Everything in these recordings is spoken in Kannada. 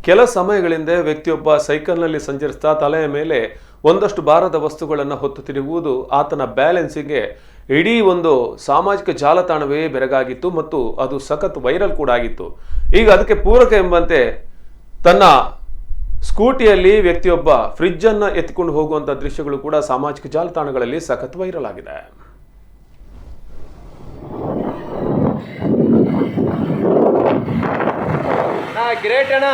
ಕೆಲ ಸಮಯಗಳಿಂದ ವ್ಯಕ್ತಿಯೊಬ್ಬ ಸೈಕಲ್ನಲ್ಲಿ ಸಂಚರಿಸ್ತಾ ತಲೆಯ ಮೇಲೆ ಒಂದಷ್ಟು ಭಾರದ ವಸ್ತುಗಳನ್ನು ಹೊತ್ತು ತಿರುಗುವುದು ಆತನ ಬ್ಯಾಲೆನ್ಸಿಗೆ ಇಡೀ ಒಂದು ಸಾಮಾಜಿಕ ಜಾಲತಾಣವೇ ಬೆರಗಾಗಿತ್ತು ಮತ್ತು ಅದು ಸಖತ್ ವೈರಲ್ ಕೂಡ ಆಗಿತ್ತು. ಈಗ ಅದಕ್ಕೆ ಪೂರಕ ಎಂಬಂತೆ ತನ್ನ ಸ್ಕೂಟಿಯಲ್ಲಿ ವ್ಯಕ್ತಿಯೊಬ್ಬ ಫ್ರಿಡ್ಜ್ ಅನ್ನು ಎತ್ತಿಕೊಂಡು ಹೋಗುವಂತ ದೃಶ್ಯಗಳು ಕೂಡ ಸಾಮಾಜಿಕ ಜಾಲತಾಣಗಳಲ್ಲಿ ಸಖತ್ ವೈರಲ್ ಆಗಿದೆ. ग्रेट है ना।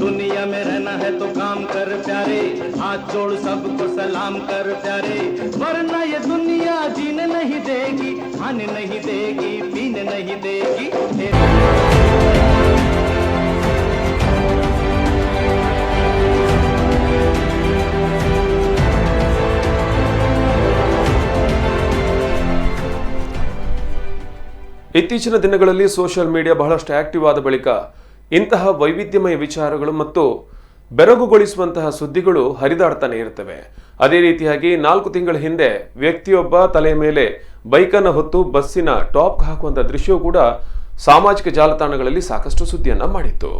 दुनिया में रहना है तो काम कर प्यारे, हाथ जोड़ सबको सलाम कर प्यारे, वरना ये दुनिया जीने नहीं देगी, खाने नहीं देगी, पीने नहीं देगी। ಇತ್ತೀಚಿನ ದಿನಗಳಲ್ಲಿ ಸೋಷಿಯಲ್ ಮೀಡಿಯಾ ಬಹಳಷ್ಟು ಆಕ್ಟಿವ್ ಆದ ಬಳಿಕ ಇಂತಹ ವೈವಿಧ್ಯಮಯ ವಿಚಾರಗಳು ಮತ್ತು ಬೆರಗುಗೊಳಿಸುವಂತಹ ಸುದ್ದಿಗಳು ಹರಿದಾಡ್ತಾನೆ ಇರ್ತವೆ. ಅದೇ ರೀತಿಯಾಗಿ 4 ತಿಂಗಳ ಹಿಂದೆ ವ್ಯಕ್ತಿಯೊಬ್ಬ ತಲೆಯ ಮೇಲೆ ಬೈಕನ್ನು ಹೊತ್ತು ಬಸ್ಸಿನ ಟಾಪ್ ಹಾಕುವಂತಹ ದೃಶ್ಯವೂ ಕೂಡ ಸಾಮಾಜಿಕ ಜಾಲತಾಣಗಳಲ್ಲಿ ಸಾಕಷ್ಟು ಸುದ್ದಿಯನ್ನ ಮಾಡಿತ್ತು.